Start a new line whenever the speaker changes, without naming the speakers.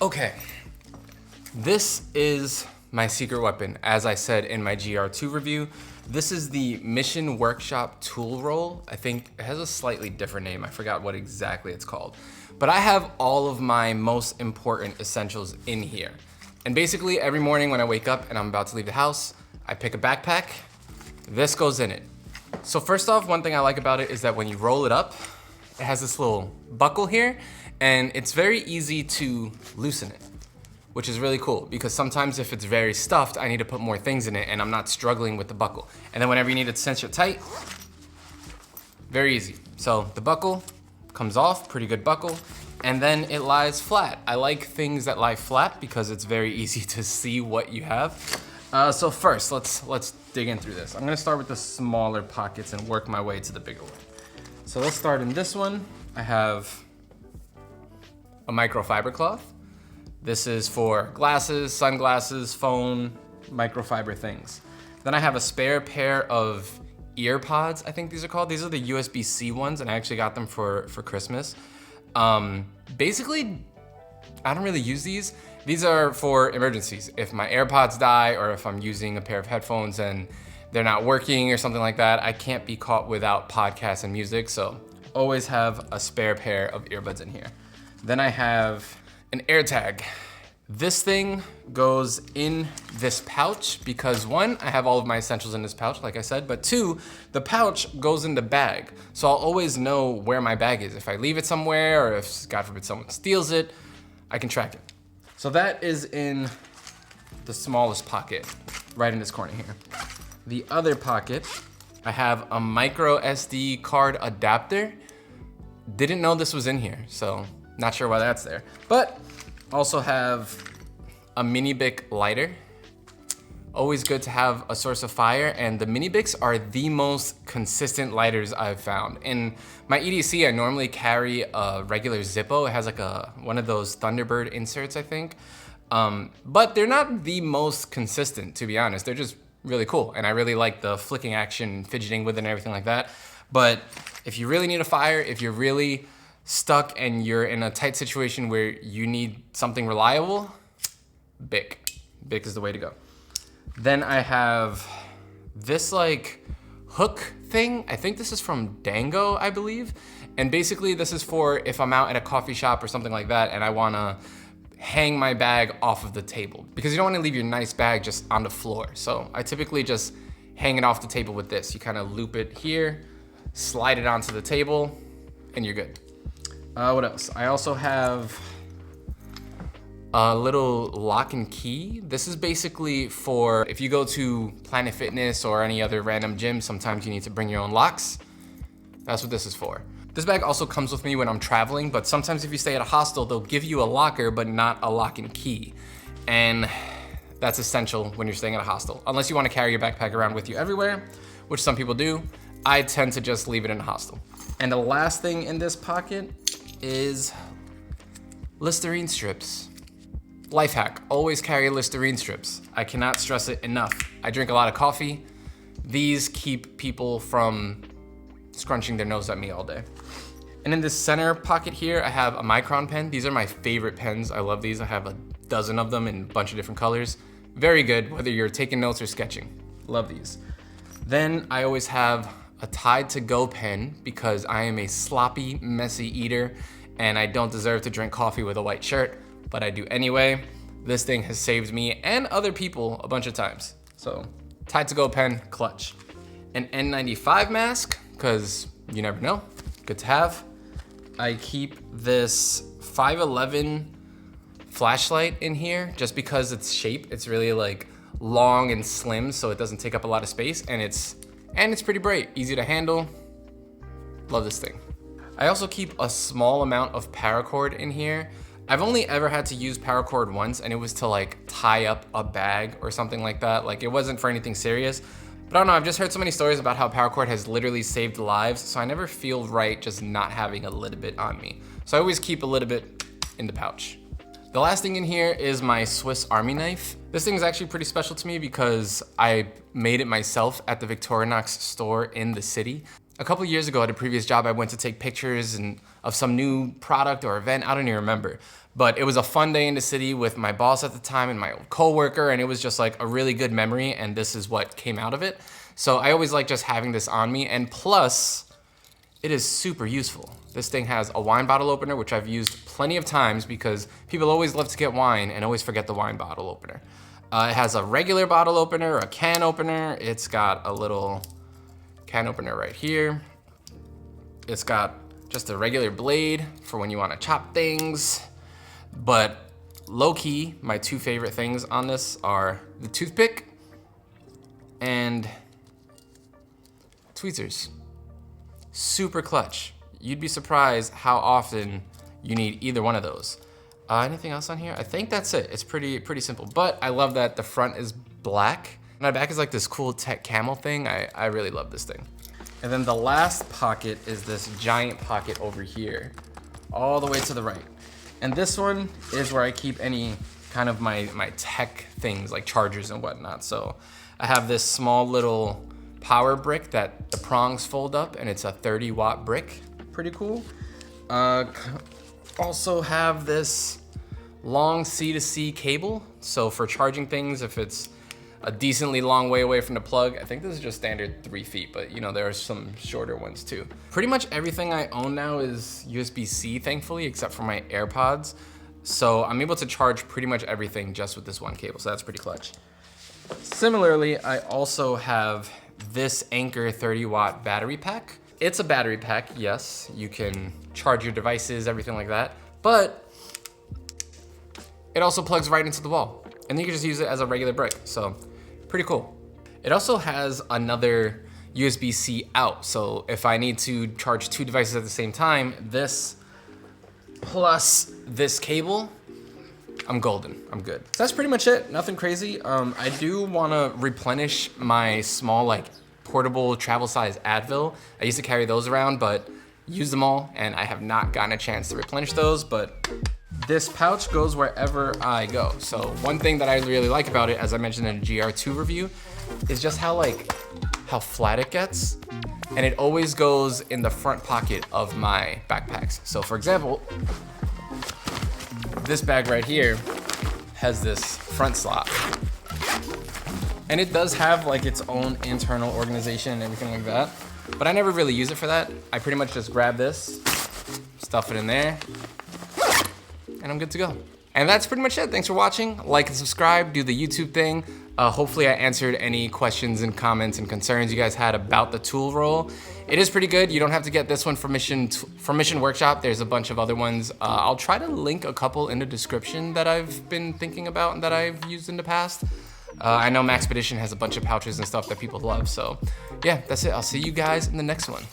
Okay, this is my secret weapon. As I said in my GR2 review, this is the Mission Workshop tool roll. I think it has a slightly different name. I forgot what exactly it's called. But I have all of my most important essentials in here. And basically every morning when I wake up and I'm about to leave the house, I pick a backpack, this goes in it. So first off, one thing I like about it is that when you roll it up, it has this little buckle here, and it's very easy to loosen it, which is really cool because sometimes if it's very stuffed, I need to put more things in it and I'm not struggling with the buckle. And then whenever you need it to cinch it tight, very easy. So the buckle comes off, pretty good buckle, and then it lies flat. I like things that lie flat because it's very easy to see what you have. So first, let's dig in through this. I'm gonna start with the smaller pockets and work my way to the bigger one. So let's start in this one. I have a microfiber cloth. This is for glasses, sunglasses, phone, microfiber things. Then I have a spare pair of ear pods, I think these are called. These are the USB-C ones, and I actually got them for Christmas. Basically, I don't really use these. These are for emergencies. If my AirPods die or if I'm using a pair of headphones and they're not working or something like that, I can't be caught without podcasts and music, so always have a spare pair of earbuds in here. Then I have an AirTag. This thing goes in this pouch because one, I have all of my essentials in this pouch, like I said, but two, the pouch goes in the bag. So I'll always know where my bag is. If I leave it somewhere or if, God forbid, someone steals it, I can track it. So that is in the smallest pocket, right in this corner here. The other pocket, I have a micro SD card adapter. Didn't know this was in here, so not sure why that's there. But also have a mini Bic lighter. Always good to have a source of fire, and the mini Bics are the most consistent lighters I've found. In my EDC, I normally carry a regular Zippo. It has like one of those Thunderbird inserts, I think. But they're not the most consistent, to be honest. They're just really cool, and I really like the flicking action, fidgeting with it and everything like that. But if you really need a fire, if you're really stuck and you're in a tight situation where you need something reliable, Bic. Bic is the way to go. Then I have this like hook thing. I think this is from Dango, I believe. And basically this is for if I'm out at a coffee shop or something like that and I wanna hang my bag off of the table because you don't wanna leave your nice bag just on the floor. So I typically just hang it off the table with this. You kind of loop it here, slide it onto the table, and you're good. What else? I also have a little lock and key. This is basically for if you go to Planet Fitness or any other random gym, sometimes you need to bring your own locks. That's what this is for. This bag also comes with me when I'm traveling, but sometimes if you stay at a hostel, they'll give you a locker, but not a lock and key. And that's essential when you're staying at a hostel. Unless you want to carry your backpack around with you everywhere, which some people do. I tend to just leave it in a hostel. And the last thing in this pocket is Listerine strips. Life hack, always carry Listerine strips. I cannot stress it enough. I drink a lot of coffee. These keep people from scrunching their nose at me all day. And in this center pocket here, I have a Micron pen. These are my favorite pens. I love these. I have a dozen of them in a bunch of different colors. Very good, whether you're taking notes or sketching. Love these. Then I always have a Tide to Go pen because I am a sloppy, messy eater and I don't deserve to drink coffee with a white shirt, but I do anyway. This thing has saved me and other people a bunch of times. So Tide to Go pen, clutch. An N95 mask, because you never know, good to have. I keep this 511 flashlight in here just because its shape, it's really like long and slim, so it doesn't take up a lot of space, and it's pretty bright, easy to handle. Love this thing. I also keep a small amount of paracord in here. I've only ever had to use paracord once, and it was to like tie up a bag or something like that. Like it wasn't for anything serious. But I don't know, I've just heard so many stories about how paracord has literally saved lives, so I never feel right just not having a little bit on me. So I always keep a little bit in the pouch. The last thing in here is my Swiss Army knife. This thing is actually pretty special to me because I made it myself at the Victorinox store in the city. A couple years ago at a previous job, I went to take pictures of some new product or event, I don't even remember. But it was a fun day in the city with my boss at the time and my old coworker, and it was just like a really good memory, and this is what came out of it. So I always like just having this on me, and plus, it is super useful. This thing has a wine bottle opener, which I've used plenty of times because people always love to get wine and always forget the wine bottle opener. It has a regular bottle opener, a can opener. It's got a little can opener right here. It's got just a regular blade for when you want to chop things. But low-key, my two favorite things on this are the toothpick and tweezers. Super clutch. You'd be surprised how often you need either one of those. Anything else on here? I think that's it. It's pretty simple, but I love that the front is black. My back is like this cool tech camel thing. I really love this thing. And then the last pocket is this giant pocket over here, all the way to the right. And this one is where I keep any kind of my tech things like chargers and whatnot. So I have this small little power brick that the prongs fold up, and it's a 30-watt brick. Pretty cool. Also have this long C-to-C cable. So for charging things, if it's a decently long way away from the plug, I think this is just standard 3 feet, but you know, there are some shorter ones too. Pretty much everything I own now is USB-C, thankfully, except for my AirPods. So I'm able to charge pretty much everything just with this one cable, so that's pretty clutch. Similarly, I also have this Anker 30-watt battery pack. It's a battery pack, yes. You can charge your devices, everything like that, but it also plugs right into the wall. And you can just use it as a regular brick, so pretty cool. It also has another USB-C out, so if I need to charge 2 devices at the same time, this plus this cable, I'm golden, I'm good. So that's pretty much it, nothing crazy. I do wanna replenish my small, like, portable travel size Advil. I used to carry those around, but used them all, and I have not gotten a chance to replenish those, but this pouch goes wherever I go. So one thing that I really like about it, as I mentioned in a GR2 review, is just how flat it gets. And it always goes in the front pocket of my backpacks. So for example, this bag right here has this front slot. And it does have like its own internal organization and everything like that, but I never really use it for that. I pretty much just grab this, stuff it in there, and I'm good to go. And that's pretty much it. Thanks for watching. Like and subscribe, do the YouTube thing. Hopefully I answered any questions and comments and concerns you guys had about the tool roll. It is pretty good. You don't have to get this one from Mission Workshop. There's a bunch of other ones. I'll try to link a couple in the description that I've been thinking about and that I've used in the past. I know Maxpedition has a bunch of pouches and stuff that people love. So yeah, that's it. I'll see you guys in the next one.